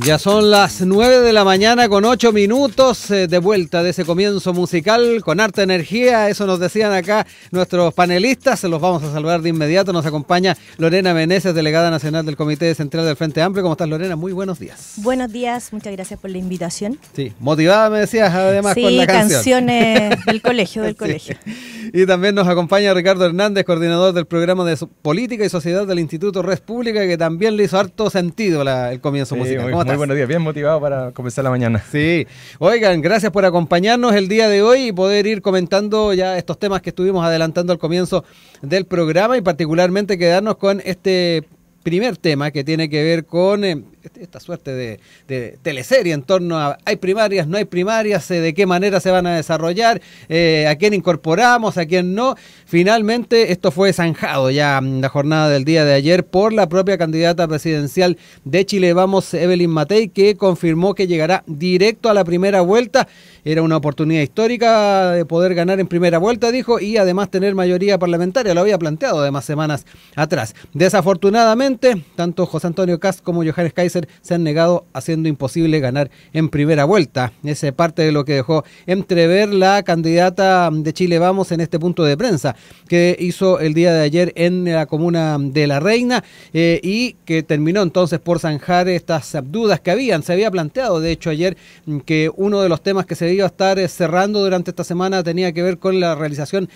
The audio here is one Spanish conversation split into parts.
Ya son las 9 de la mañana con 8 minutos de vuelta de ese comienzo musical con harta energía. Eso nos decían acá nuestros panelistas. Se los vamos a saludar de inmediato. Nos acompaña Lorena Meneses, delegada nacional del Comité Central del Frente Amplio. ¿Cómo estás, Lorena? Muy buenos días. Buenos días, muchas gracias por la invitación. Sí, motivada me decías además sí, con la canción. Sí, canciones del colegio, Sí. Y también nos acompaña Ricardo Hernández, coordinador del programa de Política y Sociedad del Instituto Res Pública, que también le hizo harto sentido el comienzo musical. ¿Cómo estás? Muy buenos días, bien motivado para comenzar la mañana. Sí, oigan, gracias por acompañarnos el día de hoy y poder ir comentando ya estos temas que estuvimos adelantando al comienzo del programa y particularmente quedarnos con este primer tema que tiene que ver con esta suerte de teleserie en torno a hay primarias, no hay primarias, de qué manera se van a desarrollar, a quién incorporamos, a quién no. Finalmente esto fue zanjado ya en la jornada del día de ayer por la propia candidata presidencial de Chile Vamos, Evelyn Matei, que confirmó que llegará directo a la primera vuelta. Era una oportunidad histórica de poder ganar en primera vuelta, dijo, y además tener mayoría parlamentaria. Lo había planteado además semanas atrás. Desafortunadamente, tanto José Antonio Kast como Johannes Kaiser se han negado, haciendo imposible ganar en primera vuelta. Esa es parte de lo que dejó entrever la candidata de Chile Vamos en este punto de prensa que hizo el día de ayer en la comuna de La Reina y que terminó entonces por zanjar estas dudas que se había planteado. De hecho, ayer que uno de los temas que se iba a estar cerrando durante esta semana tenía que ver con la realización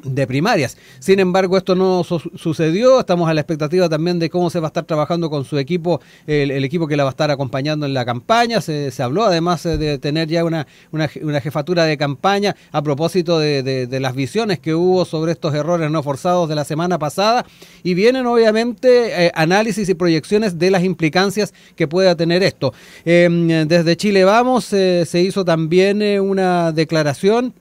de primarias. Sin embargo, esto no sucedió. Estamos a la expectativa también de cómo se va a estar trabajando con su equipo, el equipo que la va a estar acompañando en la campaña. Se habló además de tener ya una jefatura de campaña a propósito de las visiones que hubo sobre estos errores no forzados de la semana pasada, y vienen obviamente análisis y proyecciones de las implicancias que pueda tener esto. Desde Chile Vamos se hizo también una declaración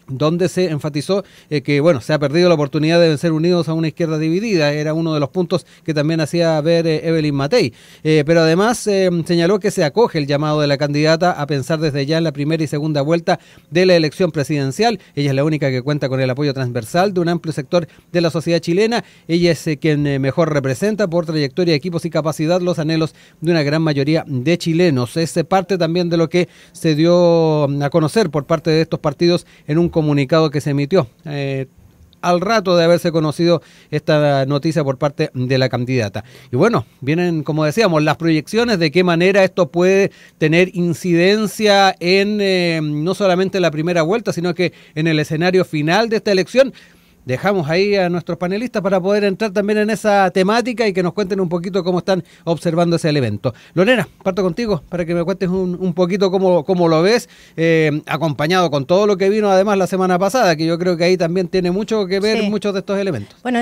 donde se enfatizó que se ha perdido la oportunidad de vencer unidos a una izquierda dividida. Era uno de los puntos que también hacía ver Evelyn Matei. Pero además señaló que se acoge el llamado de la candidata a pensar desde ya en la primera y segunda vuelta de la elección presidencial. Ella es la única que cuenta con el apoyo transversal de un amplio sector de la sociedad chilena. Ella es quien mejor representa por trayectoria, equipos y capacidad los anhelos de una gran mayoría de chilenos. Es parte también de lo que se dio a conocer por parte de estos partidos en un comunicado que se emitió al rato de haberse conocido esta noticia por parte de la candidata. Y bueno, vienen, como decíamos, las proyecciones de qué manera esto puede tener incidencia en no solamente la primera vuelta, sino que en el escenario final de esta elección. Dejamos ahí a nuestros panelistas para poder entrar también en esa temática y que nos cuenten un poquito cómo están observando ese evento. Lorena, parto contigo para que me cuentes un poquito cómo lo ves, acompañado con todo lo que vino además la semana pasada, que yo creo que ahí también tiene mucho que ver muchos de estos elementos. Bueno,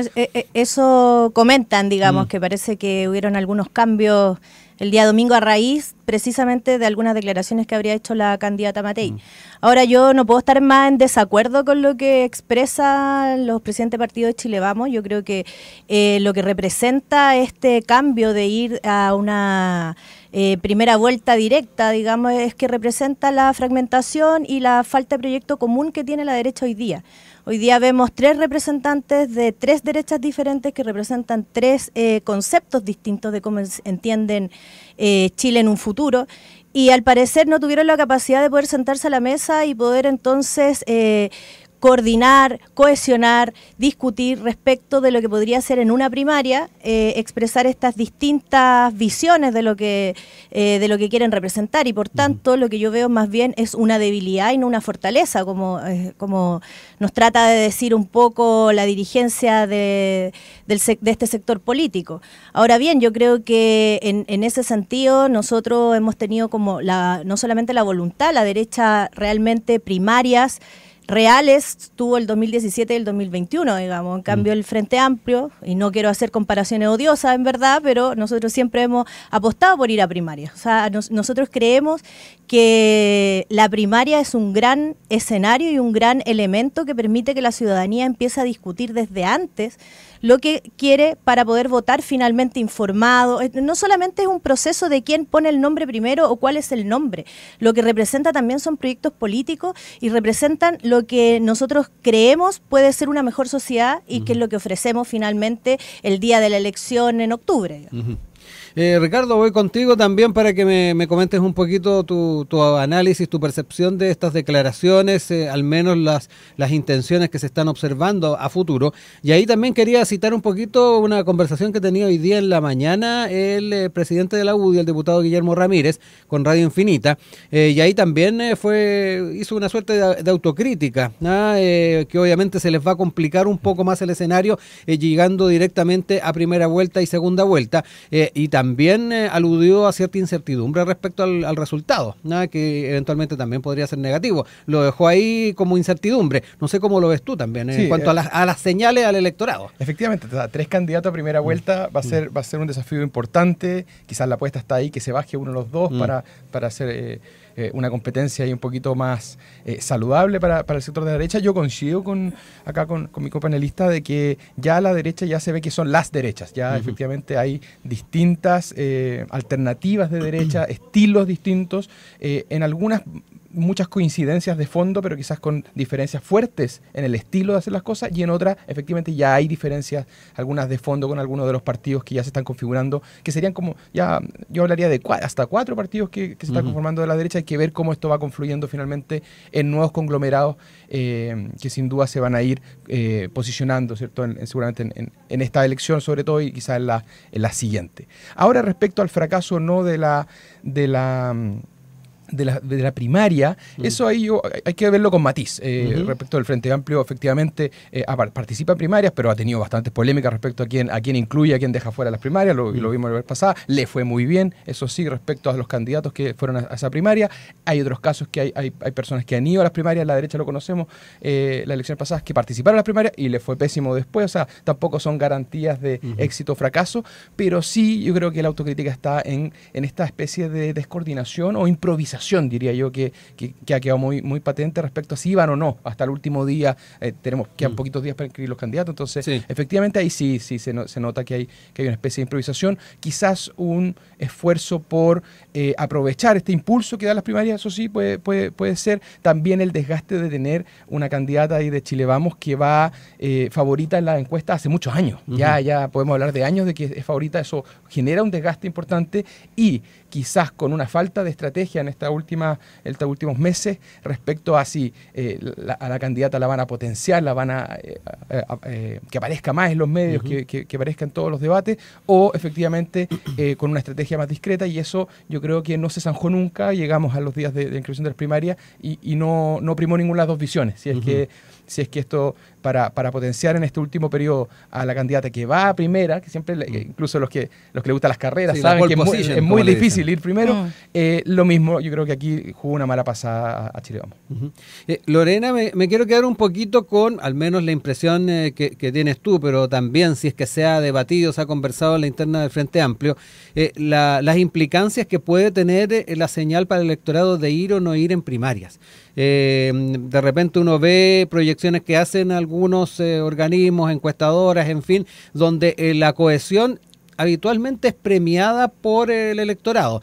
eso comentan, digamos, que parece que hubieron algunos cambios el día domingo a raíz precisamente de algunas declaraciones que habría hecho la candidata Matei. Ahora, yo no puedo estar más en desacuerdo con lo que expresan los presidentes del partido de Chile Vamos. Yo creo que lo que representa este cambio de ir a una primera vuelta directa, digamos, es que representa la fragmentación y la falta de proyecto común que tiene la derecha hoy día. Hoy día vemos 3 representantes de 3 derechas diferentes que representan 3 conceptos distintos de cómo entienden Chile en un futuro, y al parecer no tuvieron la capacidad de poder sentarse a la mesa y poder entonces coordinar, cohesionar, discutir respecto de lo que podría ser en una primaria, expresar estas distintas visiones de lo que quieren representar, y por tanto lo que yo veo más bien es una debilidad y no una fortaleza, como nos trata de decir un poco la dirigencia de este sector político. Ahora bien, yo creo que en ese sentido nosotros hemos tenido como no solamente la voluntad, la derecha realmente primarias reales tuvo el 2017 y el 2021, digamos. En cambio, el Frente Amplio, y no quiero hacer comparaciones odiosas en verdad, pero nosotros siempre hemos apostado por ir a primaria. O sea, nosotros creemos que la primaria es un gran escenario y un gran elemento que permite que la ciudadanía empiece a discutir desde antes lo que quiere para poder votar finalmente informado. No solamente es un proceso de quién pone el nombre primero o cuál es el nombre. Lo que representa también son proyectos políticos y representan lo que nosotros creemos puede ser una mejor sociedad y que es lo que ofrecemos finalmente el día de la elección en octubre. Ricardo, voy contigo también para que me comentes un poquito tu análisis, tu percepción de estas declaraciones, al menos las intenciones que se están observando a futuro. Y ahí también quería citar un poquito una conversación que tenía hoy día en la mañana el presidente de la UDI, el diputado Guillermo Ramírez, con Radio Infinita, y ahí también hizo una suerte de autocrítica, que obviamente se les va a complicar un poco más el escenario, llegando directamente a primera vuelta y segunda vuelta, y también aludió a cierta incertidumbre respecto al resultado, que eventualmente también podría ser negativo. Lo dejó ahí como incertidumbre. No sé cómo lo ves tú también en cuanto a las señales al electorado. Efectivamente, 3 candidatos a primera vuelta va a ser un desafío importante. Quizás la apuesta está ahí, que se baje uno de los dos para hacer una competencia y un poquito más saludable para el sector de la derecha. Yo coincido con mi copanelista de que ya a la derecha ya se ve que son las derechas. Ya efectivamente hay distintas alternativas de derecha, estilos distintos, en algunas muchas coincidencias de fondo, pero quizás con diferencias fuertes en el estilo de hacer las cosas, y en otras efectivamente ya hay diferencias, algunas de fondo con algunos de los partidos que ya se están configurando, que serían como, ya yo hablaría de hasta 4 partidos que se están conformando de la derecha. Hay que ver cómo esto va confluyendo finalmente en nuevos conglomerados que sin duda se van a ir posicionando, ¿cierto? Seguramente en esta elección sobre todo, y quizás en la siguiente. Ahora, respecto al fracaso o no de la primaria, eso ahí hay que verlo con matiz. Respecto del Frente Amplio, efectivamente participa en primarias, pero ha tenido bastantes polémicas respecto a quién incluye, a quién deja fuera las primarias, lo vimos la vez pasada. Le fue muy bien, eso sí, respecto a los candidatos que fueron a esa primaria. Hay otros casos que hay personas que han ido a las primarias, la derecha lo conocemos, las elecciones pasadas, que participaron en las primarias y le fue pésimo después. O sea, tampoco son garantías de éxito o fracaso, pero sí yo creo que la autocrítica está en esta especie de descoordinación o improvisación, diría yo, que ha quedado muy patente respecto a si iban o no. Hasta el último día, quedan poquitos días para inscribir los candidatos, entonces efectivamente ahí sí se nota que hay una especie de improvisación, quizás un esfuerzo por aprovechar este impulso que dan las primarias. Eso sí puede ser. También el desgaste de tener una candidata ahí de Chile Vamos que va favorita en la encuesta hace muchos años. Ya podemos hablar de años de que es favorita. Eso genera un desgaste importante, y quizás con una falta de estrategia en estos últimos meses respecto a si a la candidata la van a potenciar, la van a que aparezca más en los medios, que aparezca en todos los debates, o efectivamente con una estrategia más discreta. Y eso yo creo que no se zanjó nunca. Llegamos a los días de inscripción de las primarias y no primó ninguna de las dos visiones. Si es que esto, para potenciar en este último periodo a la candidata que va a primera, que siempre, incluso los que les gustan las carreras, saben que es muy difícil ir primero, lo mismo, yo creo que aquí jugó una mala pasada a Chile Vamos. Lorena, me quiero quedar un poquito con, al menos la impresión que tienes tú, pero también si es que se ha debatido, se ha conversado en la interna del Frente Amplio, las implicancias que puede tener la señal para el electorado de ir o no ir en primarias. De repente uno ve proyecciones que hacen algunos organismos, encuestadoras, en fin, donde la cohesión habitualmente es premiada por el electorado.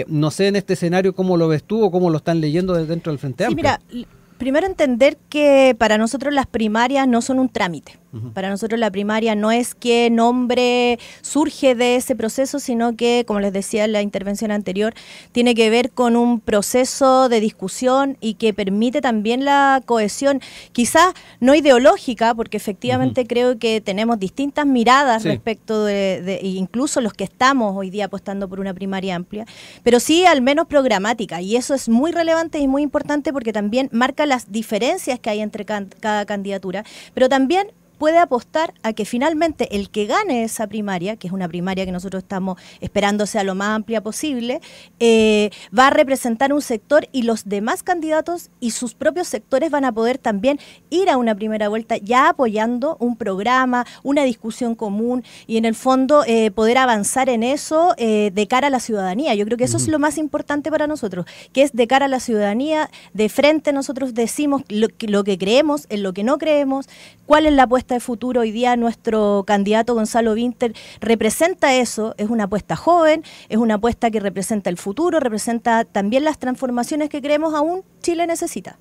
No sé en este escenario cómo lo ves tú o cómo lo están leyendo desde dentro del Frente Amplio. Mira, primero entender que para nosotros las primarias no son un trámite. Para nosotros la primaria no es que nombre surge de ese proceso, sino que, como les decía en la intervención anterior, tiene que ver con un proceso de discusión y que permite también la cohesión, quizás no ideológica, porque efectivamente creo que tenemos distintas miradas respecto de incluso los que estamos hoy día apostando por una primaria amplia, pero sí al menos programática, y eso es muy relevante y muy importante porque también marca las diferencias que hay entre cada candidatura, pero también puede apostar a que finalmente el que gane esa primaria, que es una primaria que nosotros estamos esperando sea lo más amplia posible, va a representar un sector, y los demás candidatos y sus propios sectores van a poder también ir a una primera vuelta ya apoyando un programa, una discusión común, y en el fondo poder avanzar en eso de cara a la ciudadanía. Yo creo que eso es lo más importante para nosotros, que es de cara a la ciudadanía. De frente nosotros decimos lo que creemos, en lo que no creemos, cuál es la apuesta de futuro. Hoy día nuestro candidato Gonzalo Vinter representa eso, es una apuesta joven, es una apuesta que representa el futuro, representa también las transformaciones que creemos aún Chile necesita.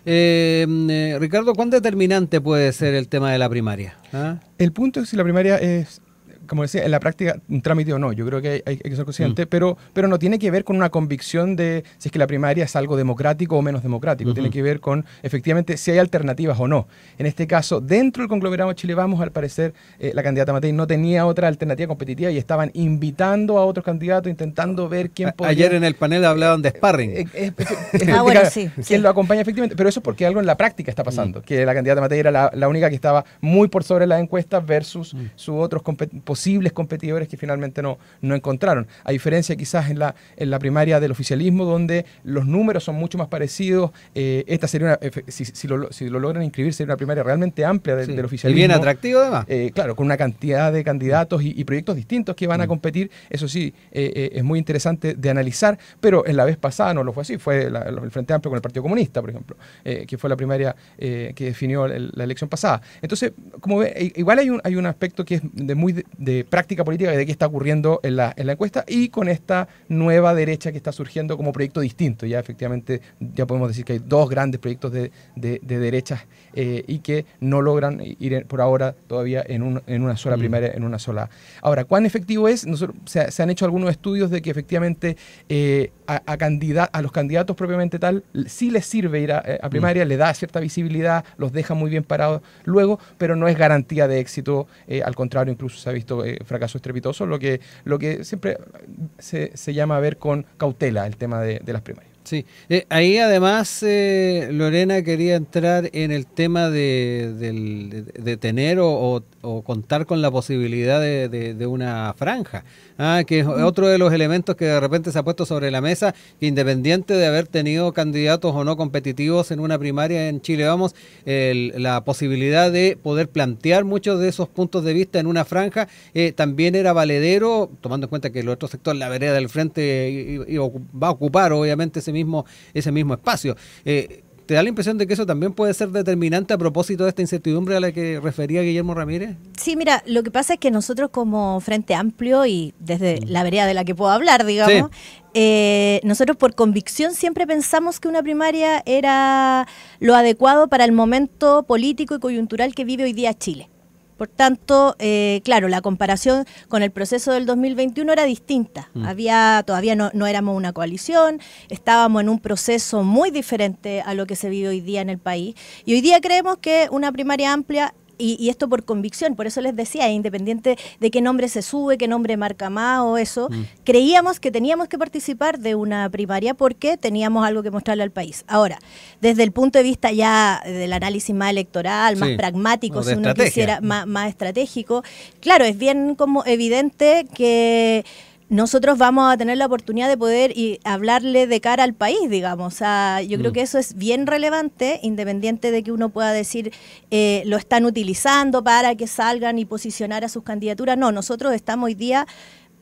Ricardo, ¿cuán determinante puede ser el tema de la primaria? El punto es si la primaria es como decía, en la práctica un trámite o no, yo creo que hay que ser consciente, pero no tiene que ver con una convicción de si es que la primaria es algo democrático o menos democrático, tiene que ver con efectivamente si hay alternativas o no. En este caso, dentro del conglomerado Chile Vamos, al parecer, la candidata Matei no tenía otra alternativa competitiva y estaban invitando a otros candidatos, intentando ver quién podía... Ayer en el panel hablaban de sparring. Bueno, sí. ¿Quién lo acompaña efectivamente? Pero eso es porque algo en la práctica está pasando, que la candidata Matei era la única que estaba muy por sobre las encuestas versus sus otros posibles competidores que finalmente no encontraron. A diferencia quizás en la primaria del oficialismo, donde los números son mucho más parecidos, esta sería si lo logran inscribir, sería una primaria realmente amplia del oficialismo. Y bien atractivo además. Claro, con una cantidad de candidatos y proyectos distintos que van a competir. Eso sí, es muy interesante de analizar, pero en la vez pasada no lo fue así. Fue el Frente Amplio con el Partido Comunista, por ejemplo, que fue la primaria que definió la elección pasada. Entonces, como ve, igual hay un aspecto que es de práctica política de qué está ocurriendo en la encuesta y con esta nueva derecha que está surgiendo como proyecto distinto. Ya efectivamente, ya podemos decir que hay dos grandes proyectos de derechas y que no logran ir por ahora todavía en una sola primaria, en una sola. Ahora, ¿cuán efectivo es? Se han hecho algunos estudios de que efectivamente a los candidatos propiamente tal sí les sirve ir a primaria, le da cierta visibilidad, los deja muy bien parados luego, pero no es garantía de éxito. Al contrario, incluso se ha visto fracaso estrepitoso, lo que siempre se llama ver con cautela el tema de las primarias. Sí, ahí además Lorena quería entrar en el tema de tener o contar con la posibilidad de una franja, que es otro de los elementos que de repente se ha puesto sobre la mesa, que independiente de haber tenido candidatos o no competitivos en una primaria en Chile Vamos, la posibilidad de poder plantear muchos de esos puntos de vista en una franja también era valedero, tomando en cuenta que el otro sector, la vereda del frente, va a ocupar obviamente ese mismo espacio. ¿Te da la impresión de que eso también puede ser determinante a propósito de esta incertidumbre a la que refería Guillermo Ramírez? Sí, mira, lo que pasa es que nosotros como Frente Amplio y desde la vereda de la que puedo hablar, digamos, nosotros por convicción siempre pensamos que una primaria era lo adecuado para el momento político y coyuntural que vive hoy día Chile. Por tanto, claro, la comparación con el proceso del 2021 era distinta. Todavía no éramos una coalición, estábamos en un proceso muy diferente a lo que se vive hoy día en el país. Y hoy día creemos que una primaria amplia, y esto por convicción, por eso les decía, independiente de qué nombre se sube, qué nombre marca más o eso, creíamos que teníamos que participar de una primaria porque teníamos algo que mostrarle al país. Ahora, desde el punto de vista ya del análisis más electoral, más pragmático, si uno quisiera, más estratégico, claro, es bien como evidente que nosotros vamos a tener la oportunidad de poder hablarle de cara al país, digamos. O sea, yo creo que eso es bien relevante, independiente de que uno pueda decir lo están utilizando para que salgan y posicionar a sus candidaturas. No, nosotros estamos hoy día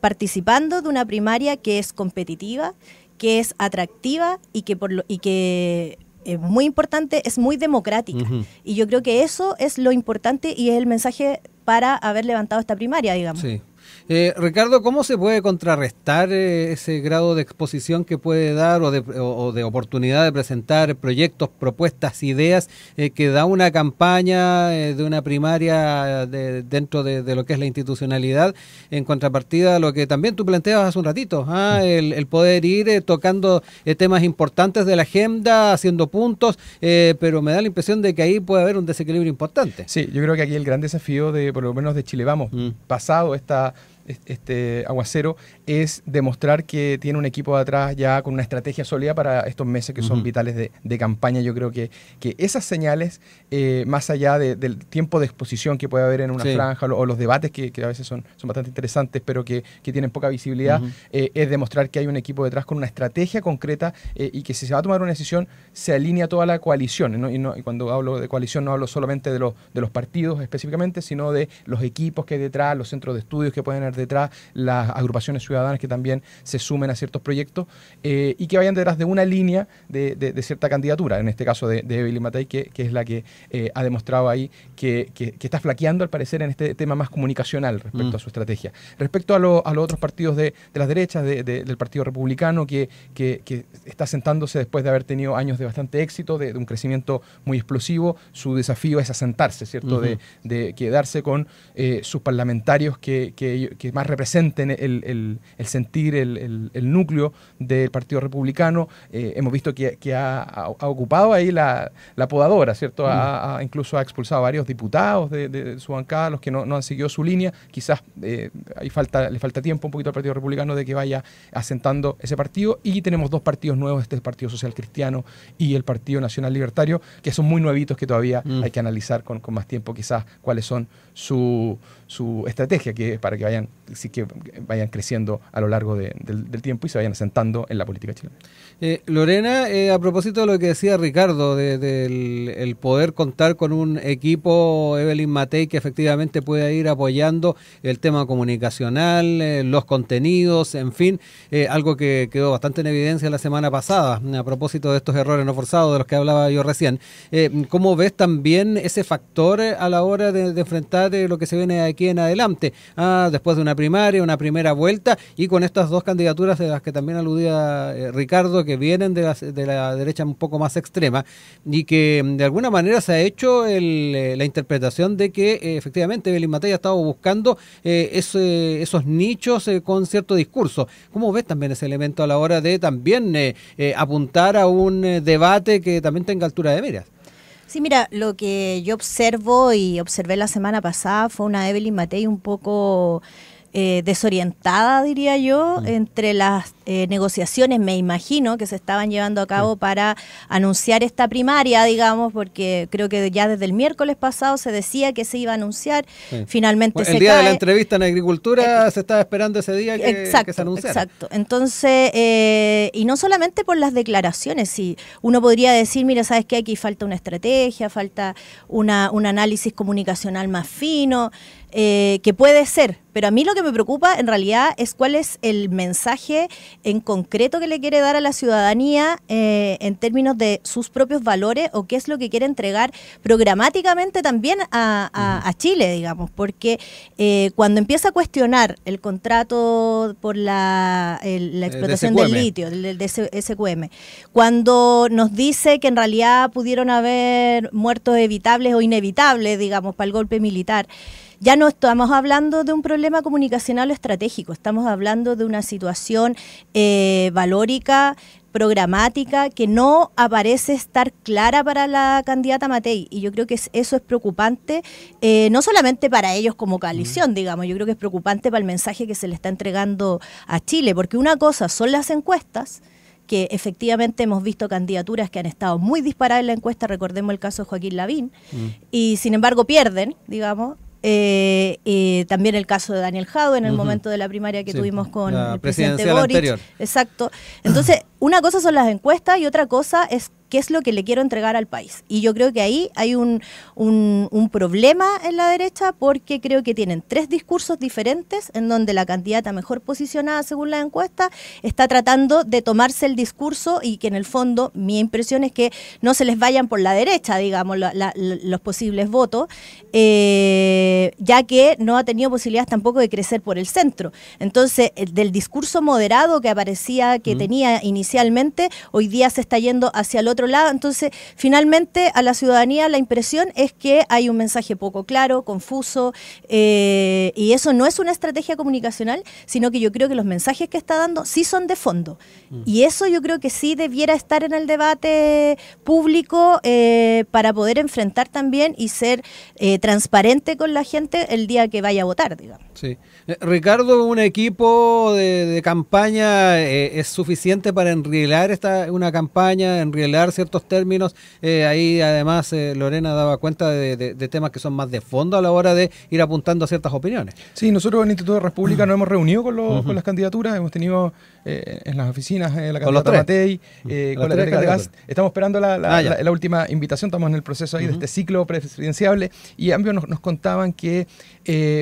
participando de una primaria que es competitiva, que es atractiva y que es muy importante, es muy democrática. Y yo creo que eso es lo importante y es el mensaje para haber levantado esta primaria, digamos. Sí. Ricardo, ¿cómo se puede contrarrestar ese grado de exposición que puede dar o de oportunidad de presentar proyectos, propuestas, ideas que da una campaña de una primaria dentro de lo que es la institucionalidad, en contrapartida a lo que también tú planteabas hace un ratito, el poder ir tocando temas importantes de la agenda, haciendo puntos, pero me da la impresión de que ahí puede haber un desequilibrio importante. Sí, yo creo que aquí el gran desafío por lo menos de Chile Vamos, pasado este aguacero, es demostrar que tiene un equipo de atrás ya con una estrategia sólida para estos meses que son vitales de campaña. Yo creo que esas señales, más allá del tiempo de exposición que puede haber en una franja o los debates que a veces son bastante interesantes, pero que tienen poca visibilidad, es demostrar que hay un equipo detrás con una estrategia concreta y que si se va a tomar una decisión, se alinea toda la coalición. Y cuando hablo de coalición no hablo solamente de los partidos específicamente, sino de los equipos que hay detrás, los centros de estudios que pueden haber detrás las agrupaciones ciudadanas que también se sumen a ciertos proyectos y que vayan detrás de una línea de cierta candidatura, en este caso de Evelyn Matei, que es la que ha demostrado ahí que está flaqueando al parecer en este tema más comunicacional respecto a su estrategia. Respecto a los otros partidos de las derechas, del Partido Republicano, que está sentándose después de haber tenido años de bastante éxito, de un crecimiento muy explosivo, su desafío es asentarse, ¿cierto? De quedarse con sus parlamentarios que más representen el sentir, el núcleo del Partido Republicano. Hemos visto que ha ocupado ahí la podadora, ¿cierto? Incluso ha expulsado a varios diputados de su bancada, los que no han seguido su línea. Quizás le falta tiempo un poquito al Partido Republicano de que vaya asentando ese partido. Y tenemos dos partidos nuevos, el Partido Social Cristiano y el Partido Nacional Libertario, que son muy nuevitos, que todavía hay que analizar con más tiempo quizás cuáles son su estrategia, que para que vayan creciendo a lo largo del tiempo y se vayan asentando en la política chilena. Lorena, a propósito de lo que decía Ricardo, del poder contar con un equipo Evelyn Matei que efectivamente pueda ir apoyando el tema comunicacional, los contenidos, en fin, algo que quedó bastante en evidencia la semana pasada, a propósito de estos errores no forzados de los que hablaba yo recién. ¿Cómo ves también ese factor a la hora de enfrentar lo que se viene de aquí en adelante? Después de una primaria, una primera vuelta, y con estas dos candidaturas de las que también aludía Ricardo, que vienen de la derecha un poco más extrema, y que de alguna manera se ha hecho la interpretación de que efectivamente Evelyn Matei ha estado buscando esos nichos con cierto discurso. ¿Cómo ves también ese elemento a la hora de también apuntar a un debate que también tenga altura de miras? Sí, mira, lo que yo observé la semana pasada fue una Evelyn Matei un poco desorientada, diría yo, entre las negociaciones, me imagino, que se estaban llevando a cabo para anunciar esta primaria, digamos, porque creo que ya desde el miércoles pasado se decía que se iba a anunciar, finalmente se cae. El día de la entrevista en Agricultura se estaba esperando ese día que se anunciara. Exacto, entonces, y no solamente por las declaraciones, si uno podría decir, mira, ¿sabes qué? Aquí falta una estrategia, falta un análisis comunicacional más fino, que puede ser, pero a mí lo que me preocupa en realidad es cuál es el mensaje en concreto que le quiere dar a la ciudadanía en términos de sus propios valores, o qué es lo que quiere entregar programáticamente también a Chile, digamos, porque cuando empieza a cuestionar el contrato por la explotación del litio, del SQM, cuando nos dice que en realidad pudieron haber muertos evitables o inevitables, digamos, para el golpe militar, ya no estamos hablando de un problema comunicacional o estratégico, estamos hablando de una situación valórica, programática, que no aparece estar clara para la candidata Matei, y yo creo que eso es preocupante, no solamente para ellos como coalición, digamos, yo creo que es preocupante para el mensaje que se le está entregando a Chile, porque una cosa son las encuestas, que efectivamente hemos visto candidaturas que han estado muy disparadas en la encuesta, recordemos el caso de Joaquín Lavín, y sin embargo pierden, digamos. También el caso de Daniel Jadue en el momento de la primaria que tuvimos con el presidente Boric. Anterior. Exacto. Entonces, una cosa son las encuestas y otra cosa es qué es lo que le quiero entregar al país. Y yo creo que ahí hay un problema en la derecha, porque creo que tienen tres discursos diferentes en donde la candidata mejor posicionada según la encuesta está tratando de tomarse el discurso, y que en el fondo mi impresión es que no se les vayan por la derecha, digamos, los posibles votos, ya que no ha tenido posibilidades tampoco de crecer por el centro. Entonces, del discurso moderado que aparecía, que tenía inicialmente, hoy día se está yendo hacia el otro lado. Entonces, finalmente, a la ciudadanía la impresión es que hay un mensaje poco claro, confuso, y eso no es una estrategia comunicacional, sino que yo creo que los mensajes que está dando sí son de fondo. Y eso yo creo que sí debiera estar en el debate público para poder enfrentar también y ser transparente con la gente el día que vaya a votar, digamos. Sí. Ricardo, ¿un equipo de campaña es suficiente para enrielar una campaña, enrielar reformular ciertos términos. Ahí además Lorena daba cuenta de temas que son más de fondo a la hora de ir apuntando a ciertas opiniones. Sí, nosotros en el Instituto de República nos hemos reunido con las candidaturas, hemos tenido en las oficinas la candidata Matei, con la Tereca de Gas. Estamos esperando la última invitación, estamos en el proceso ahí de este ciclo presidenciable, y ambos nos contaban que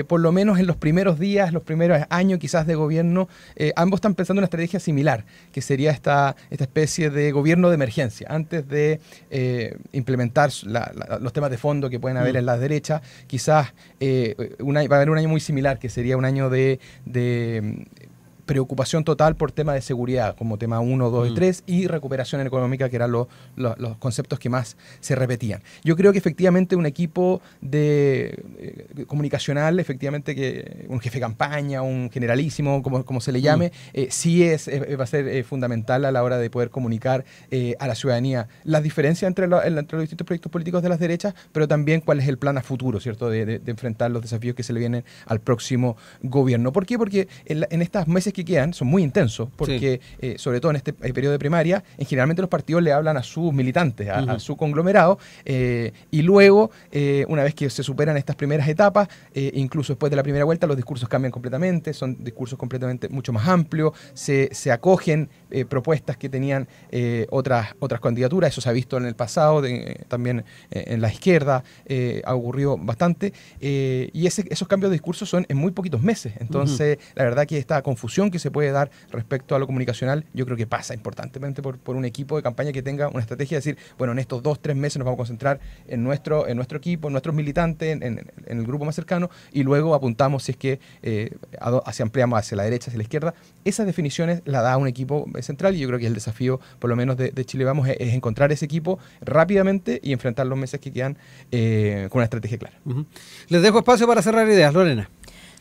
por lo menos en los primeros días, los primeros años quizás de gobierno, ambos están pensando en una estrategia similar, que sería esta especie de gobierno de emergencia, antes de implementar los temas de fondo que pueden haber en la derecha. Quizás va a haber un año muy similar, que sería un año de preocupación total por temas de seguridad, como tema 1, 2 y 3, y recuperación económica, que eran los conceptos que más se repetían. Yo creo que efectivamente un equipo comunicacional, efectivamente que un jefe de campaña, un generalísimo, como se le llame, sí va a ser fundamental a la hora de poder comunicar a la ciudadanía las diferencias entre los distintos proyectos políticos de las derechas, pero también cuál es el plan a futuro, ¿cierto?, de enfrentar los desafíos que se le vienen al próximo gobierno. ¿Por qué? Porque en estos meses que quedan son muy intensos, porque sobre todo en este periodo de primaria, generalmente los partidos le hablan a sus militantes, a su conglomerado, y luego, una vez que se superan estas primeras etapas, incluso después de la primera vuelta, los discursos cambian completamente, son discursos completamente mucho más amplios, se acogen propuestas que tenían otras candidaturas. Eso se ha visto en el pasado, también en la izquierda ha ocurrido bastante, y esos cambios de discurso son en muy poquitos meses. Entonces, la verdad que esta confusión que se puede dar respecto a lo comunicacional, yo creo que pasa importantemente por un equipo de campaña que tenga una estrategia de decir, bueno, en estos 2-3 meses nos vamos a concentrar en nuestro equipo, en nuestros militantes, en el grupo más cercano, y luego apuntamos si es que ampliamos hacia la derecha, hacia la izquierda. Esas definiciones las da un equipo central, y yo creo que el desafío, por lo menos de Chile Vamos, es encontrar ese equipo rápidamente y enfrentar los meses que quedan con una estrategia clara. Les dejo espacio para cerrar ideas, Lorena.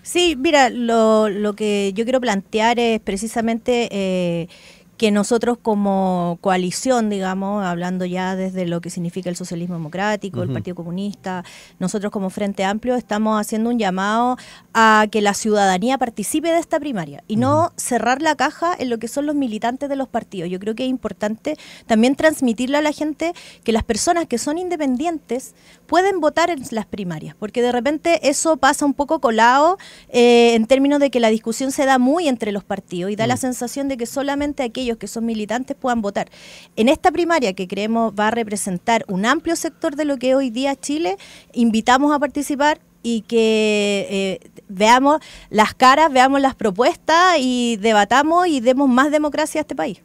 Sí, mira, lo que yo quiero plantear es precisamente que nosotros como coalición, digamos, hablando ya desde lo que significa el socialismo democrático, el Partido Comunista, nosotros como Frente Amplio estamos haciendo un llamado a que la ciudadanía participe de esta primaria y no cerrar la caja en lo que son los militantes de los partidos. Yo creo que es importante también transmitirle a la gente que las personas que son independientes pueden votar en las primarias, porque de repente eso pasa un poco colado en términos de que la discusión se da muy entre los partidos y da la sensación de que solamente aquellos que son militantes puedan votar. En esta primaria, que creemos va a representar un amplio sector de lo que hoy día Chile, invitamos a participar y que veamos las caras, veamos las propuestas y debatamos y demos más democracia a este país.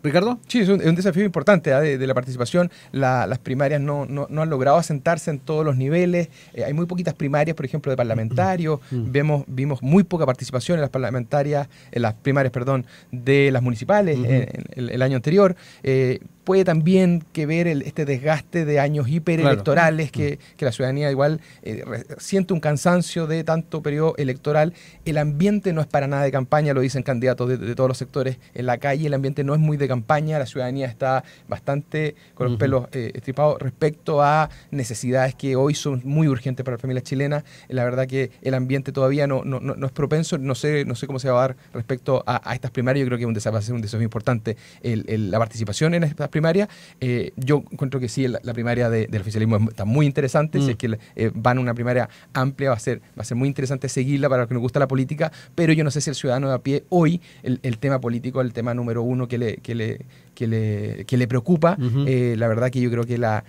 ¿Ricardo? Sí, es un desafío importante de la participación. Las primarias no han logrado asentarse en todos los niveles. Hay muy poquitas primarias, por ejemplo, de parlamentarios. Vimos muy poca participación en las primarias, de las municipales el año anterior. Puede también que ver este desgaste de años hiperelectorales, que la ciudadanía igual siente un cansancio de tanto periodo electoral. El ambiente no es para nada de campaña, lo dicen candidatos de todos los sectores en la calle. El ambiente no es muy de campaña, la ciudadanía está bastante con los pelos estripados respecto a necesidades que hoy son muy urgentes para las familias chilenas. La verdad que el ambiente todavía no es propenso, no sé cómo se va a dar respecto a estas primarias. Yo creo que va a ser un desafío importante la participación en estas primarias. Yo encuentro que sí, la primaria del oficialismo está muy interesante. Si es que van a una primaria amplia, va a ser muy interesante seguirla para los que nos gusta la política, pero yo no sé si el ciudadano de a pie hoy, el tema político, el tema número uno que le preocupa. La verdad que yo creo que las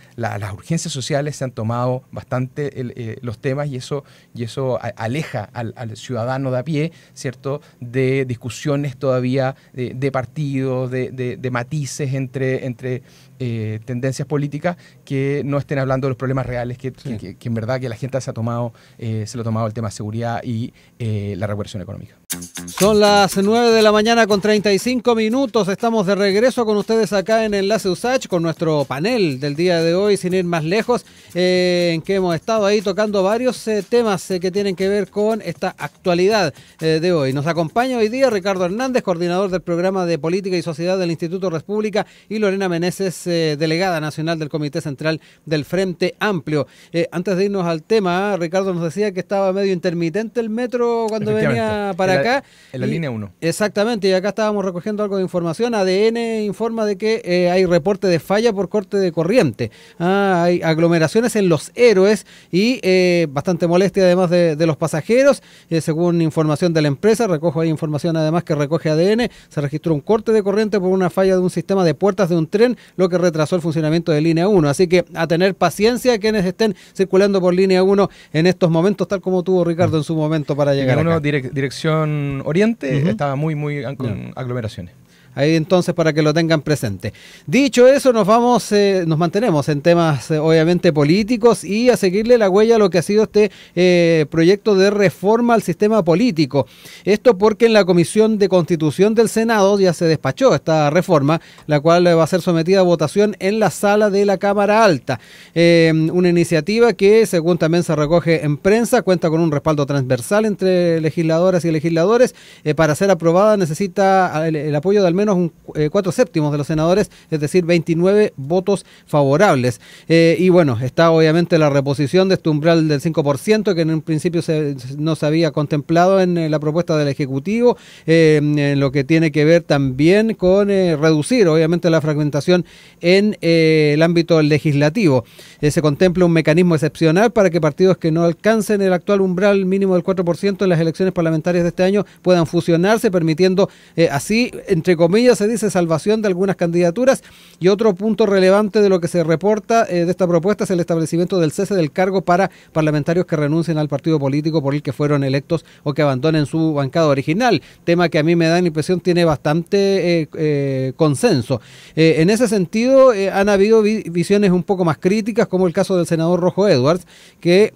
urgencias sociales se han tomado bastante los temas, y eso aleja al ciudadano de a pie, ¿cierto?, de discusiones todavía de partidos, de matices entre tendencias políticas que no estén hablando de los problemas reales que en verdad que la gente se lo ha tomado el tema de seguridad y la recuperación económica. Son las 9 de la mañana con 35 minutos. Estamos de regreso con ustedes acá en Enlace USACH con nuestro panel del día de hoy, sin ir más lejos, en que hemos estado ahí tocando varios temas que tienen que ver con esta actualidad de hoy. Nos acompaña hoy día Ricardo Hernández, coordinador del programa de Política y Sociedad del Instituto República, y Lorena Meneses, delegada nacional del Comité Central del Frente Amplio. Antes de irnos al tema, Ricardo nos decía que estaba medio intermitente el metro cuando venía para acá. acá. En la línea 1. Exactamente, y acá estábamos recogiendo algo de información. ADN informa de que hay reporte de falla por corte de corriente. Hay aglomeraciones en Los Héroes y bastante molestia además de los pasajeros. Según información de la empresa, recojo ahí información además que recoge ADN, se registró un corte de corriente por una falla de un sistema de puertas de un tren, lo que retrasó el funcionamiento de línea 1. Así que a tener paciencia quienes estén circulando por línea 1 en estos momentos, tal como tuvo Ricardo en su momento para llegar acá. Dirección oriente, estaba muy con aglomeraciones. Ahí entonces para que lo tengan presente. Dicho eso, nos mantenemos en temas obviamente políticos y a seguirle la huella a lo que ha sido este proyecto de reforma al sistema político. Esto porque en la Comisión de Constitución del Senado ya se despachó esta reforma, la cual va a ser sometida a votación en la sala de la Cámara Alta. Una iniciativa que, según también se recoge en prensa, cuenta con un respaldo transversal entre legisladoras y legisladores. Para ser aprobada necesita el apoyo de al menos 4/7 de los senadores, es decir, 29 votos favorables. Y bueno, está obviamente la reposición de este umbral del 5%, que en un principio no se había contemplado en la propuesta del Ejecutivo, en lo que tiene que ver también con reducir obviamente la fragmentación en el ámbito legislativo. Se contempla un mecanismo excepcional para que partidos que no alcancen el actual umbral mínimo del 4% en las elecciones parlamentarias de este año puedan fusionarse, permitiendo así, entre comillas, se dice, salvación de algunas candidaturas. Y otro punto relevante de lo que se reporta de esta propuesta es el establecimiento del cese del cargo para parlamentarios que renuncien al partido político por el que fueron electos o que abandonen su bancada original, tema que a mí me da la impresión tiene bastante consenso. En ese sentido han habido visiones un poco más críticas, como el caso del senador Rojo Edwards, que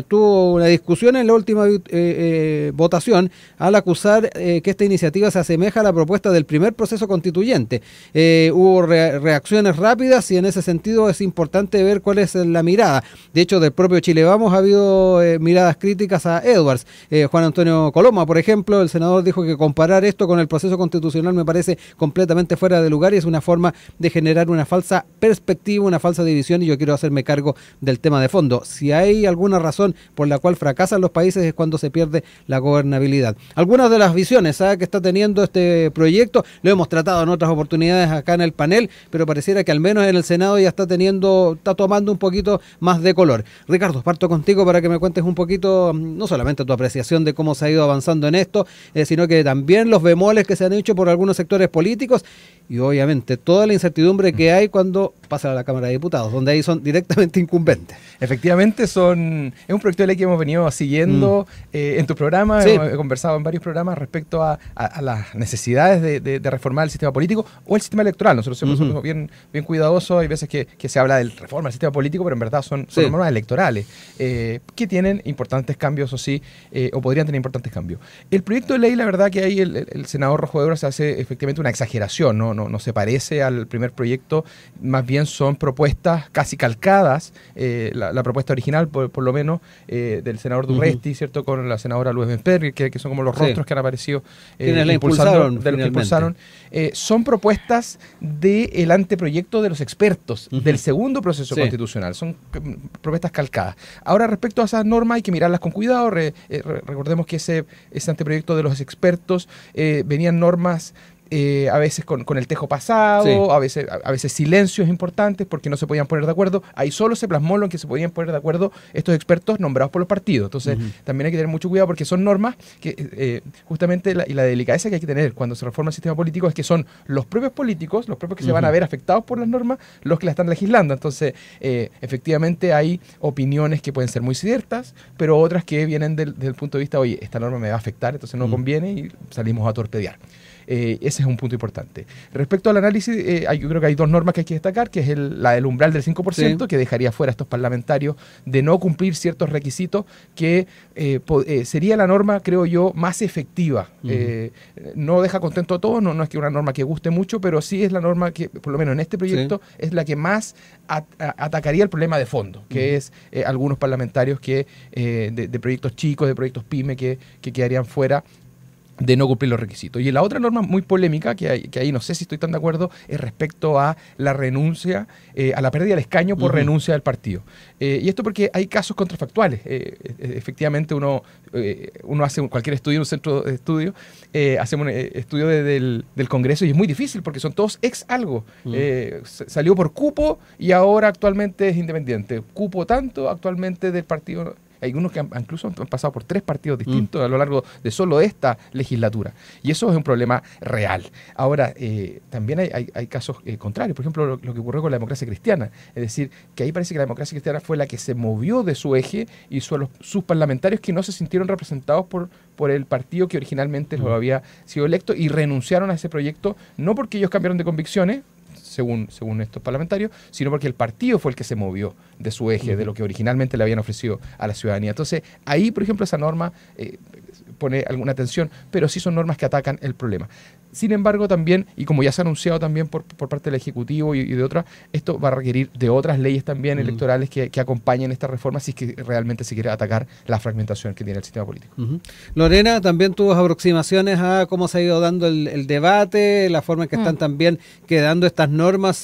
tuvo una discusión en la última votación al acusar que esta iniciativa se asemeja a la propuesta del primer proceso constituyente. Hubo reacciones rápidas y en ese sentido es importante ver cuál es la mirada. De hecho, del propio Chile Vamos ha habido miradas críticas a Edwards. Juan Antonio Coloma, por ejemplo, el senador dijo que comparar esto con el proceso constitucional me parece completamente fuera de lugar y es una forma de generar una falsa perspectiva, una falsa división, y yo quiero hacerme cargo del tema de fondo. Si hay alguna razón por la cual fracasan los países es cuando se pierde la gobernabilidad. Algunas de las visiones que está teniendo este proyecto lo hemos tratado en otras oportunidades acá en el panel, pero pareciera que al menos en el Senado ya está tomando un poquito más de color. Ricardo, parto contigo para que me cuentes un poquito, no solamente tu apreciación de cómo se ha ido avanzando en esto, sino que también los bemoles que se han hecho por algunos sectores políticos y obviamente toda la incertidumbre que hay cuando pasa a la Cámara de Diputados, donde ahí son directamente incumbentes. Efectivamente, es un proyecto de ley que hemos venido siguiendo en tu programa, sí. Hemos conversado en varios programas respecto a las necesidades de reformar el sistema político o el sistema electoral. Nosotros siempre somos bien cuidadosos, hay veces que se habla de reforma del sistema político, pero en verdad son normas electorales que tienen importantes cambios, o sí, o podrían tener importantes cambios. El proyecto de ley, la verdad que ahí el senador Rojo Edwards hace efectivamente una exageración, no se parece al primer proyecto, más bien son propuestas casi calcadas, la propuesta original, por lo menos, del senador Durresti, ¿cierto?, con la senadora Luz Benperri, que son como los rostros que han aparecido quienes la impulsaron. Son propuestas del anteproyecto de los expertos del segundo proceso constitucional, son propuestas calcadas. Ahora, respecto a esas normas hay que mirarlas con cuidado. Recordemos que ese anteproyecto de los expertos venían normas a veces con el tejo pasado, a veces silencios importantes porque no se podían poner de acuerdo. Ahí solo se plasmó lo en que se podían poner de acuerdo estos expertos nombrados por los partidos. Entonces, también hay que tener mucho cuidado porque son normas que justamente la delicadeza que hay que tener cuando se reforma el sistema político es que son los propios políticos, los propios que se van a ver afectados por las normas, los que la están legislando. Entonces, efectivamente hay opiniones que pueden ser muy ciertas, pero otras que vienen del punto de vista, oye, esta norma me va a afectar, entonces no conviene y salimos a torpedear. Ese es un punto importante. Respecto al análisis, yo creo que hay dos normas que hay que destacar, que es la del umbral del 5%, que dejaría fuera a estos parlamentarios de no cumplir ciertos requisitos, que sería la norma, creo yo, más efectiva. No deja contento a todos, no es que una norma que guste mucho, pero sí es la norma que, por lo menos en este proyecto, es la que más atacaría el problema de fondo, que es algunos parlamentarios que de proyectos chicos, de proyectos PYME, que quedarían fuera de no cumplir los requisitos. Y la otra norma muy polémica, que ahí no sé si estoy tan de acuerdo, es respecto a la renuncia, a la pérdida del escaño por renuncia del partido. Y esto porque hay casos contrafactuales. Efectivamente, uno hace cualquier estudio en un centro de estudio, hacemos un estudio del Congreso y es muy difícil porque son todos ex algo. Salió por cupo y ahora actualmente es independiente. Cupo tanto actualmente del partido. Hay unos que incluso han pasado por 3 partidos distintos a lo largo de solo esta legislatura. Y eso es un problema real. Ahora, también hay casos contrarios. Por ejemplo, lo que ocurrió con la democracia cristiana. Es decir, que ahí parece que la democracia cristiana fue la que se movió de su eje y son sus parlamentarios que no se sintieron representados por el partido que originalmente lo había sido electo y renunciaron a ese proyecto, no porque ellos cambiaron de convicciones, según estos parlamentarios, sino porque el partido fue el que se movió de su eje, de lo que originalmente le habían ofrecido a la ciudadanía. Entonces, ahí, por ejemplo, esa norma pone alguna atención, pero sí son normas que atacan el problema. Sin embargo, también, y como ya se ha anunciado también por parte del Ejecutivo y de otras, esto va a requerir de otras leyes también electorales que acompañen esta reforma si es que realmente se quiere atacar la fragmentación que tiene el sistema político. Lorena, también tuvo aproximaciones a cómo se ha ido dando el debate, la forma en que están también quedando estas normas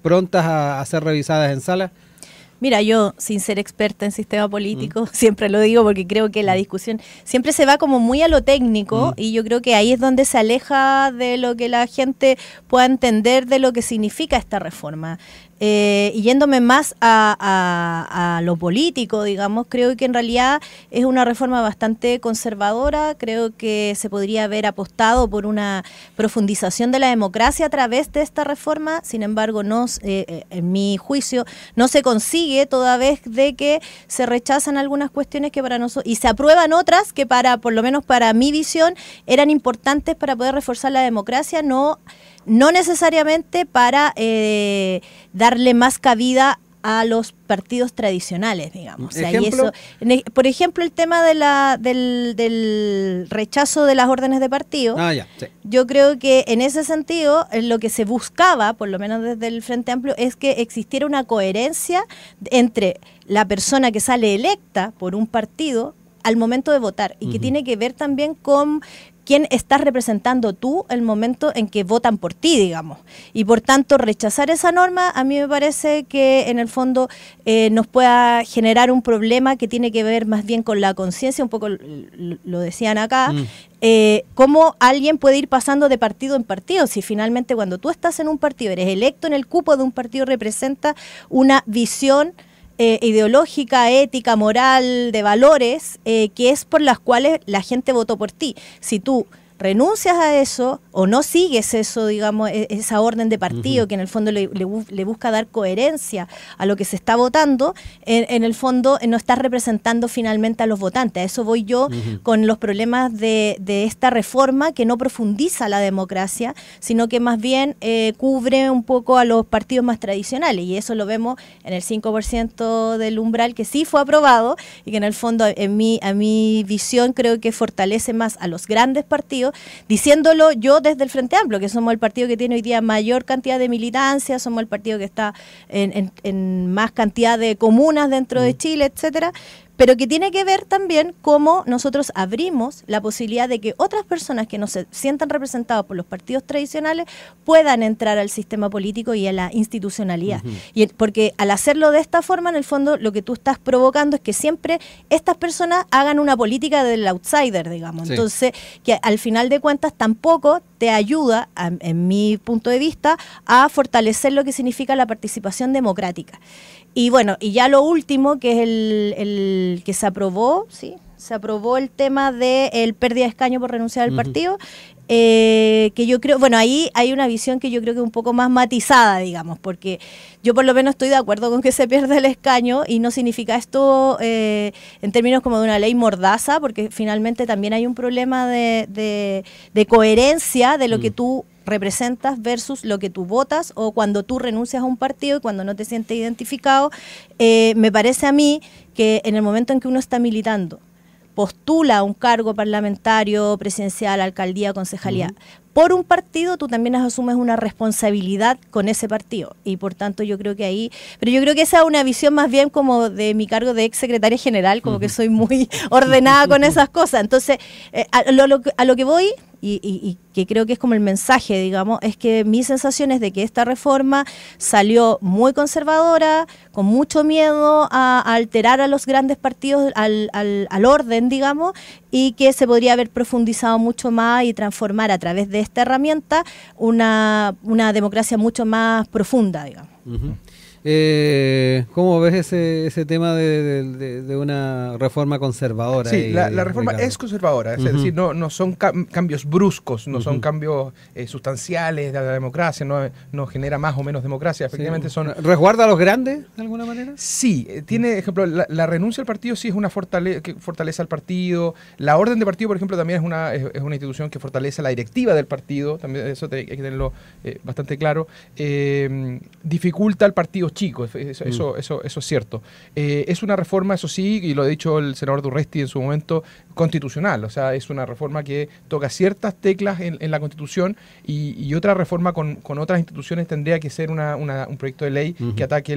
prontas a ser revisadas en sala. Mira, yo, sin ser experta en sistema político, siempre lo digo porque creo que la discusión siempre se va como muy a lo técnico y yo creo que ahí es donde se aleja de lo que la gente pueda entender de lo que significa esta reforma. Y yéndome más a lo político, digamos, creo que en realidad es una reforma bastante conservadora. Creo que se podría haber apostado por una profundización de la democracia a través de esta reforma. Sin embargo, en mi juicio, no se consigue toda vez de que se rechazan algunas cuestiones que para nosotros, y se aprueban otras que por lo menos para mi visión, eran importantes para poder reforzar la democracia, no necesariamente para darle más cabida a los partidos tradicionales, digamos. O sea, y eso, por ejemplo, el tema del rechazo de las órdenes de partido, Sí. Yo creo que en ese sentido lo que se buscaba, por lo menos desde el Frente Amplio, es que existiera una coherencia entre la persona que sale electa por un partido al momento de votar y que tiene que ver también con quién estás representando tú el momento en que votan por ti, digamos. Y por tanto, rechazar esa norma a mí me parece que en el fondo nos pueda generar un problema que tiene que ver más bien con la conciencia, un poco lo decían acá, cómo alguien puede ir pasando de partido en partido, si finalmente cuando tú estás en un partido, eres electo en el cupo de un partido, representa una visión ideológica, ética, moral, de valores, que es por las cuales la gente votó por ti. Si tú renuncias a eso o no sigues eso, digamos, esa orden de partido que en el fondo le busca dar coherencia a lo que se está votando, en el fondo no estás representando finalmente a los votantes. A eso voy yo con los problemas de esta reforma que no profundiza la democracia, sino que más bien cubre un poco a los partidos más tradicionales, y eso lo vemos en el 5% del umbral que sí fue aprobado y que en el fondo a mi visión creo que fortalece más a los grandes partidos, diciéndolo yo desde el Frente Amplio, que somos el partido que tiene hoy día mayor cantidad de militancia, somos el partido que está en más cantidad de comunas dentro de Chile, etcétera, pero que tiene que ver también cómo nosotros abrimos la posibilidad de que otras personas que no se sientan representadas por los partidos tradicionales puedan entrar al sistema político y a la institucionalidad. Y porque al hacerlo de esta forma, en el fondo, lo que tú estás provocando es que siempre estas personas hagan una política del outsider, digamos. Sí. Entonces, que al final de cuentas tampoco te ayuda, en mi punto de vista, a fortalecer lo que significa la participación democrática. Y bueno, y ya lo último, que es el que se aprobó, ¿sí? Se aprobó el tema de el pérdida de escaño por renunciar al partido, que yo creo, bueno, ahí hay una visión que yo creo que es un poco más matizada, digamos, porque yo por lo menos estoy de acuerdo con que se pierda el escaño y no significa esto en términos como de una ley mordaza, porque finalmente también hay un problema de coherencia de lo que tú representas versus lo que tú votas, o cuando tú renuncias a un partido y cuando no te sientes identificado. Me parece a mí que en el momento en que uno está militando postula a un cargo parlamentario, presidencial, alcaldía, concejalía, por un partido, tú también asumes una responsabilidad con ese partido. Y por tanto yo creo que ahí, pero yo creo que esa es una visión más bien como de mi cargo de ex secretaria general, como que soy muy ordenada con esas cosas. Entonces, a lo que voy, y que creo que es como el mensaje, digamos, es que mi sensación es de que esta reforma salió muy conservadora, con mucho miedo a alterar a los grandes partidos, al orden, digamos, y que se podría haber profundizado mucho más y transformar a través de esta herramienta una democracia mucho más profunda, digamos. ¿Cómo ves ese tema de una reforma conservadora? Sí, la reforma es conservadora, es decir, no son cambios bruscos, no son cambios sustanciales de la democracia, no genera más o menos democracia, efectivamente son... ¿Resguarda a los grandes de alguna manera? Sí, tiene, ejemplo, la renuncia al partido sí es una que fortalece al partido, la orden de partido, por ejemplo, también es una institución que fortalece la directiva del partido, también eso hay que tenerlo bastante claro, dificulta al partido chico, eso es cierto. Es una reforma, eso sí, y lo ha dicho el senador Durresti en su momento, constitucional, o sea, es una reforma que toca ciertas teclas en la Constitución y otra reforma con otras instituciones tendría que ser un proyecto de ley que ataque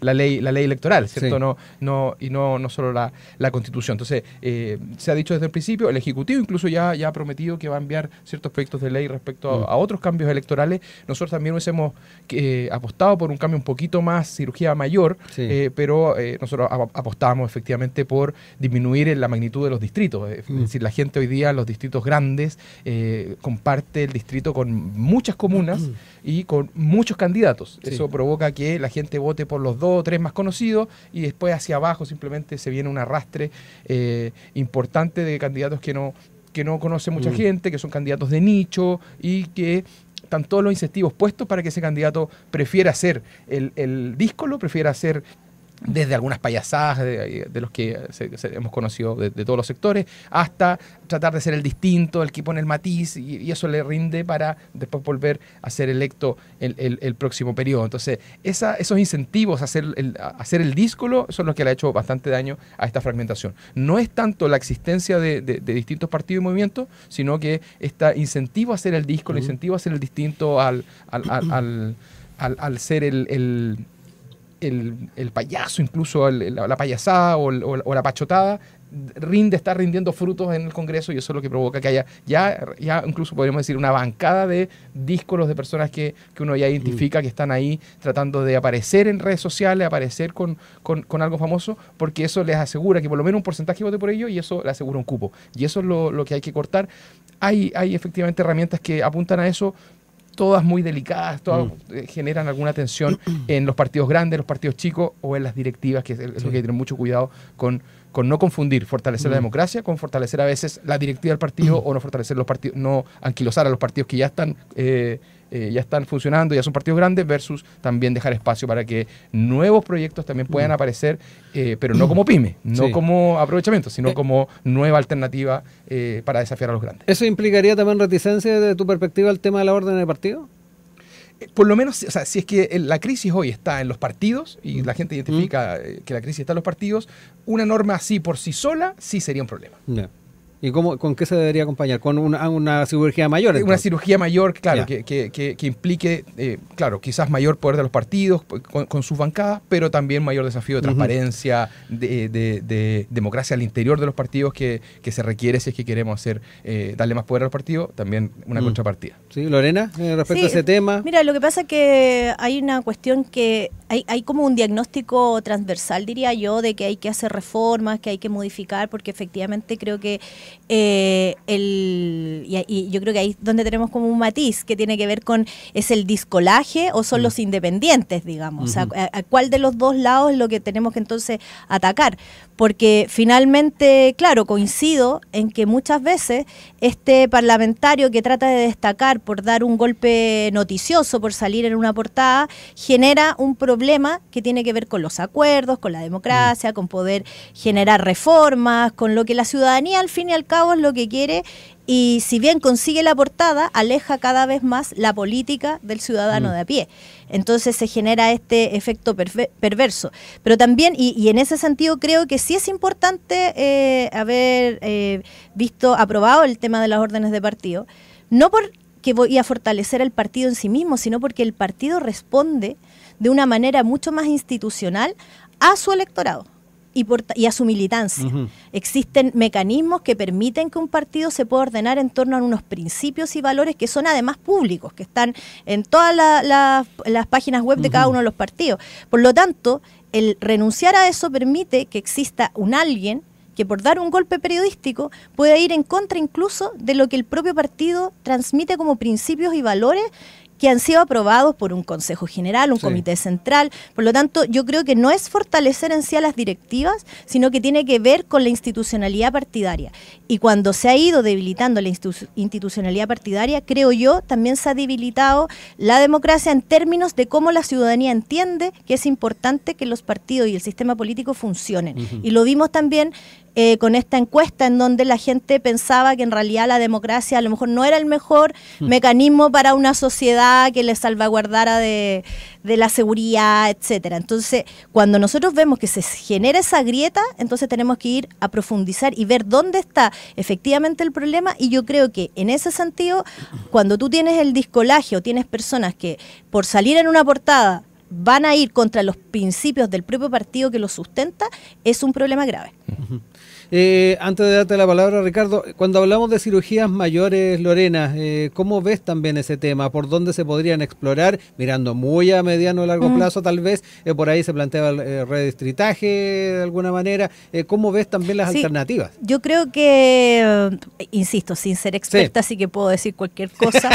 la ley electoral, ¿cierto? Sí. No solo la Constitución. Entonces, se ha dicho desde el principio, el Ejecutivo incluso ya ha prometido que va a enviar ciertos proyectos de ley respecto a otros cambios electorales. Nosotros también hubiésemos apostado por un cambio un poquito más cirugía mayor, pero nosotros apostábamos efectivamente por disminuir la magnitud de los distritos. Es decir, la gente hoy día, los distritos grandes, comparte el distrito con muchas comunas y con muchos candidatos. Sí. Eso provoca que la gente vote por los 2 o 3 más conocidos y después hacia abajo simplemente se viene un arrastre importante de candidatos que no conoce mucha gente, que son candidatos de nicho y que están todos los incentivos puestos para que ese candidato prefiera hacer el díscolo, prefiera hacer desde algunas payasadas de los que hemos conocido de todos los sectores, hasta tratar de ser el distinto, el que pone el matiz, y eso le rinde para después volver a ser electo el próximo periodo. Entonces, esos incentivos a hacer el díscolo son los que le ha hecho bastante daño a esta fragmentación. No es tanto la existencia de distintos partidos y movimientos, sino que este incentivo a hacer el díscolo, incentivo a hacer el distinto al ser el payaso, incluso la payasada o la pachotada, está rindiendo frutos en el Congreso, y eso es lo que provoca que haya ya incluso podríamos decir una bancada de díscolos de personas que uno ya identifica que están ahí tratando de aparecer en redes sociales, aparecer con algo famoso, porque eso les asegura que por lo menos un porcentaje vote por ello y eso le asegura un cupo. Y eso es lo que hay que cortar. Hay efectivamente herramientas que apuntan a eso, todas muy delicadas, todas generan alguna tensión en los partidos grandes, los partidos chicos o en las directivas, que es lo que hay que tener mucho cuidado con no confundir fortalecer la democracia con fortalecer a veces la directiva del partido o no fortalecer los partidos, no anquilosar a los partidos que ya están funcionando, ya son partidos grandes, versus también dejar espacio para que nuevos proyectos también puedan aparecer, pero no como pyme, no como aprovechamiento, sino como nueva alternativa para desafiar a los grandes. ¿Eso implicaría también reticencia desde tu perspectiva al tema de la orden de partido? Por lo menos, o sea, si es que la crisis hoy está en los partidos y la gente identifica que la crisis está en los partidos, una norma así por sí sola sí sería un problema. Yeah. ¿Y con qué se debería acompañar? ¿Con una cirugía mayor? Entonces? Una cirugía mayor, claro, que implique, claro, quizás mayor poder de los partidos con sus bancadas, pero también mayor desafío de transparencia, de democracia al interior de los partidos que se requiere si es que queremos darle más poder a los partidos, también una contrapartida. Sí, Lorena, respecto a ese tema. Mira, lo que pasa es que hay una cuestión que hay como un diagnóstico transversal, diría yo, de que hay que hacer reformas, que hay que modificar, porque efectivamente creo que y yo creo que ahí es donde tenemos como un matiz que tiene que ver con, ¿es el discolaje o son los independientes, digamos? O sea, ¿a cuál de los dos lados es lo que tenemos que entonces atacar? Porque finalmente, claro, coincido en que muchas veces este parlamentario que trata de destacar por dar un golpe noticioso, por salir en una portada, genera un problema problema que tiene que ver con los acuerdos, con la democracia, con poder generar reformas, con lo que la ciudadanía al fin y al cabo es lo que quiere. Y si bien consigue la portada, aleja cada vez más la política del ciudadano de a pie. Entonces se genera este efecto perverso. Pero también, y en ese sentido creo que sí es importante haber aprobado el tema de las órdenes de partido, no porque voy a fortalecer el partido en sí mismo, sino porque el partido responde de una manera mucho más institucional a su electorado y a su militancia. Existen mecanismos que permiten que un partido se pueda ordenar en torno a unos principios y valores que son además públicos, que están en todas las páginas web de cada uno de los partidos. Por lo tanto, el renunciar a eso permite que exista un alguien que por dar un golpe periodístico pueda ir en contra incluso de lo que el propio partido transmite como principios y valores que han sido aprobados por un Consejo General, un comité central. Por lo tanto, yo creo que no es fortalecer en sí a las directivas, sino que tiene que ver con la institucionalidad partidaria. Y cuando se ha ido debilitando la institucionalidad partidaria, creo yo, también se ha debilitado la democracia en términos de cómo la ciudadanía entiende que es importante que los partidos y el sistema político funcionen. Y lo vimos también con esta encuesta en donde la gente pensaba que en realidad la democracia a lo mejor no era el mejor mecanismo para una sociedad que le salvaguardara de la seguridad, etcétera. Entonces, cuando nosotros vemos que se genera esa grieta, entonces tenemos que ir a profundizar y ver dónde está efectivamente el problema, y yo creo que en ese sentido, cuando tú tienes el discolagio, tienes personas que por salir en una portada van a ir contra los principios del propio partido que los sustenta, es un problema grave. Antes de darte la palabra, Ricardo, cuando hablamos de cirugías mayores, Lorena, ¿cómo ves también ese tema? ¿Por dónde se podrían explorar? Mirando muy a mediano o largo plazo, tal vez, por ahí se plantea el redistritaje de alguna manera. ¿Cómo ves también las alternativas? Yo creo que, insisto, sin ser experta, sí que puedo decir cualquier cosa.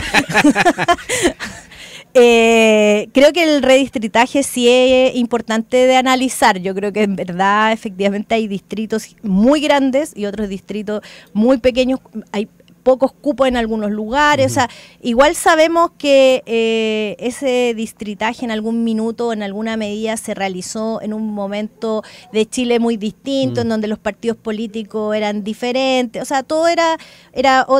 Creo que el redistritaje sí es importante de analizar. Yo creo que en verdad efectivamente hay distritos muy grandes y otros distritos muy pequeños. Hay pocos cupos en algunos lugares, o sea, igual sabemos que ese distritaje en algún minuto, en alguna medida se realizó en un momento de Chile muy distinto, en donde los partidos políticos eran diferentes, o sea, todo era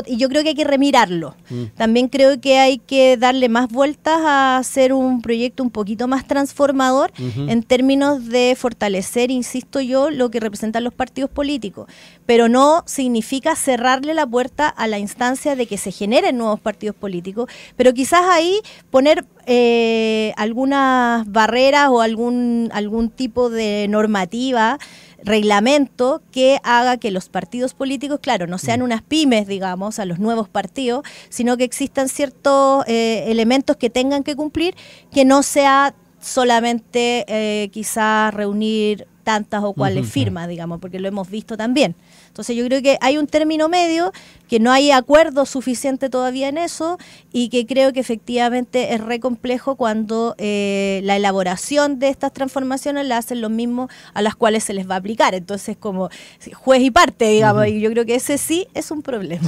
y yo creo que hay que remirarlo. También creo que hay que darle más vueltas a hacer un proyecto un poquito más transformador en términos de fortalecer, insisto yo, lo que representan los partidos políticos, pero no significa cerrarle la puerta a la instancia de que se generen nuevos partidos políticos, pero quizás ahí poner algunas barreras o algún tipo de normativa, reglamento que haga que los partidos políticos, claro, no sean unas pymes, digamos, a los nuevos partidos, sino que existan ciertos elementos que tengan que cumplir, que no sea solamente quizás reunir tantas o cuales firmas, digamos, porque lo hemos visto también. Entonces yo creo que hay un término medio, que no hay acuerdo suficiente todavía en eso, y que creo que efectivamente es re complejo cuando la elaboración de estas transformaciones la hacen los mismos a las cuales se les va a aplicar. Entonces como juez y parte, digamos, y yo creo que ese sí es un problema.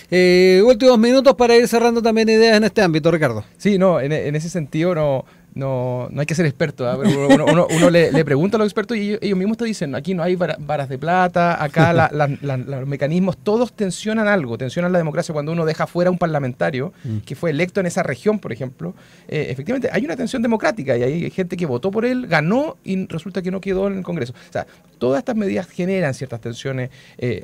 Sí. Últimos minutos para ir cerrando también ideas en este ámbito, Ricardo. Sí, no, en ese sentido no hay que ser experto, ¿eh? Uno le pregunta a los expertos y ellos mismos te dicen, aquí no hay varas de plata, acá los mecanismos todos tensionan algo, tensionan la democracia. Cuando uno deja fuera a un parlamentario que fue electo en esa región, por ejemplo, efectivamente hay una tensión democrática y hay gente que votó por él, ganó y resulta que no quedó en el Congreso. O sea, todas estas medidas generan ciertas tensiones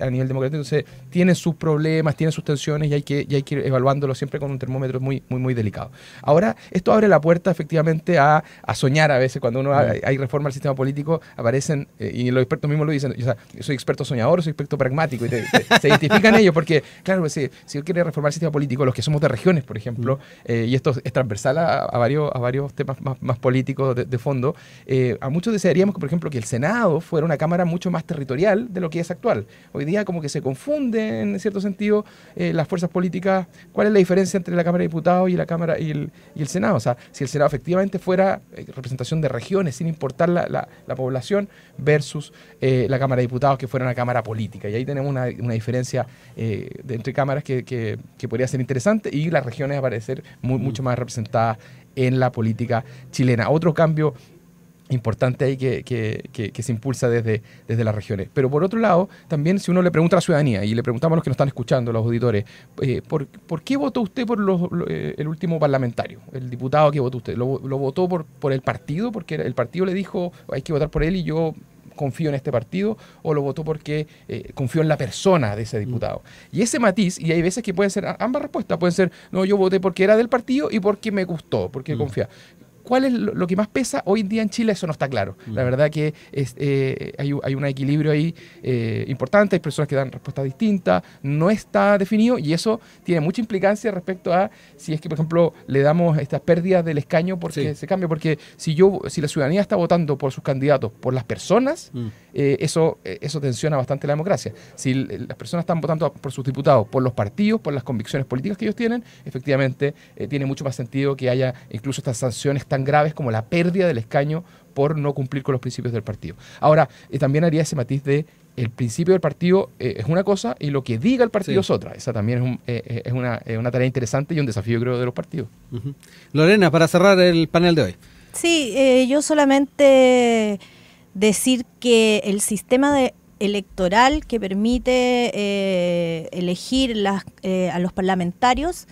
a nivel democrático, entonces tienen sus problemas, tienen sus tensiones y hay que ir evaluándolo siempre con un termómetro muy, muy, muy delicado. Ahora, esto abre la puerta efectivamente a soñar a veces. Cuando uno hay reforma al sistema político, aparecen, y los expertos mismos lo dicen, yo soy experto soñador, soy experto pragmático, y se identifican ellos, porque claro, si uno quiere reformar el sistema político, los que somos de regiones, por ejemplo, y esto es transversal a varios temas más políticos de fondo, a muchos desearíamos que, por ejemplo, que el Senado fuera una cámara mucho más territorial de lo que es actual. Hoy día como que se confunden, en cierto sentido, las fuerzas políticas. ¿Cuál es la diferencia entre la Cámara de Diputados y la Cámara y el Senado? O sea, si el Senado efectivamente solamente fuera representación de regiones, sin importar la población, versus la Cámara de Diputados, que fuera una cámara política. Y ahí tenemos una diferencia entre cámaras que podría ser interesante, y las regiones aparecer mucho más representadas en la política chilena. Otro cambio importante ahí que se impulsa desde las regiones. Pero por otro lado, también si uno le pregunta a la ciudadanía, y le preguntamos a los que nos están escuchando, los auditores, ¿por qué votó usted por el último parlamentario? El diputado que votó usted, ¿lo votó por el partido? Porque el partido le dijo, hay que votar por él y yo confío en este partido, o lo votó porque confío en la persona de ese diputado. Y ese matiz, y hay veces que pueden ser ambas respuestas, pueden ser, no, yo voté porque era del partido y porque me gustó, porque confía. ¿Cuál es lo que más pesa hoy en día en Chile? Eso no está claro. La verdad que hay un equilibrio ahí importante, hay personas que dan respuestas distintas, no está definido, y eso tiene mucha implicancia respecto a si es que, por ejemplo, le damos estas pérdidas del escaño porque se cambia, porque si la ciudadanía está votando por sus candidatos, por las personas, eso tensiona bastante la democracia. Si las personas están votando por sus diputados, por los partidos, por las convicciones políticas que ellos tienen, efectivamente tiene mucho más sentido que haya incluso estas sanciones tan graves como la pérdida del escaño por no cumplir con los principios del partido. Ahora, también haría ese matiz de el principio del partido es una cosa y lo que diga el partido es otra. Esa también es una tarea interesante y un desafío, creo, de los partidos. Lorena, para cerrar el panel de hoy. Sí, yo solamente decir que el sistema electoral que permite elegir a los parlamentarios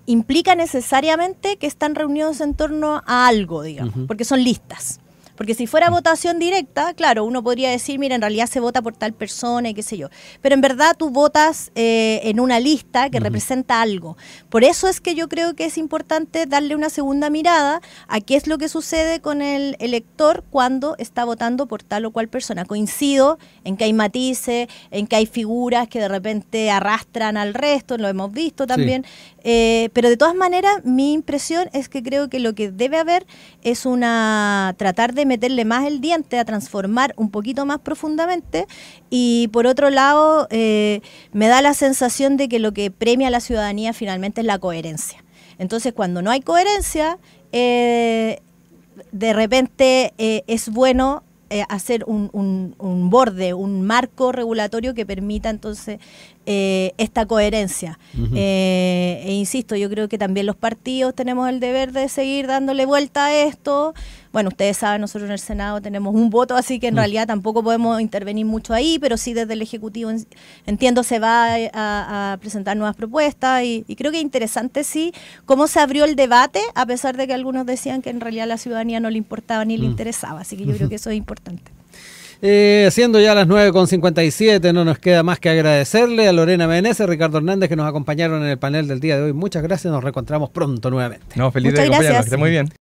implica necesariamente que están reunidos en torno a algo, digamos, porque son listas. Porque si fuera votación directa, claro, uno podría decir, mira, en realidad se vota por tal persona y qué sé yo. Pero en verdad tú votas en una lista que representa algo. Por eso es que yo creo que es importante darle una segunda mirada a qué es lo que sucede con el elector cuando está votando por tal o cual persona. Coincido en que hay matices, en que hay figuras que de repente arrastran al resto, lo hemos visto también. Sí. Pero de todas maneras, mi impresión es que creo que lo que debe haber es tratar de meterle más el diente, a transformar un poquito más profundamente, y por otro lado me da la sensación de que lo que premia a la ciudadanía finalmente es la coherencia. Entonces cuando no hay coherencia, de repente es bueno hacer un borde, un marco regulatorio que permita entonces esta coherencia. E insisto, yo creo que también los partidos tenemos el deber de seguir dándole vuelta a esto. Bueno, ustedes saben, nosotros en el Senado tenemos un voto, así que en realidad tampoco podemos intervenir mucho ahí, pero sí desde el Ejecutivo, entiendo, se va a presentar nuevas propuestas, y creo que es interesante, sí, cómo se abrió el debate, a pesar de que algunos decían que en realidad a la ciudadanía no le importaba ni le interesaba, así que yo creo que eso es importante. Siendo ya las 9:57, no nos queda más que agradecerle a Lorena Meneses, Ricardo Hernández, que nos acompañaron en el panel del día de hoy. Muchas gracias, nos reencontramos pronto nuevamente. No, feliz de acompañarnos, que esté muy bien.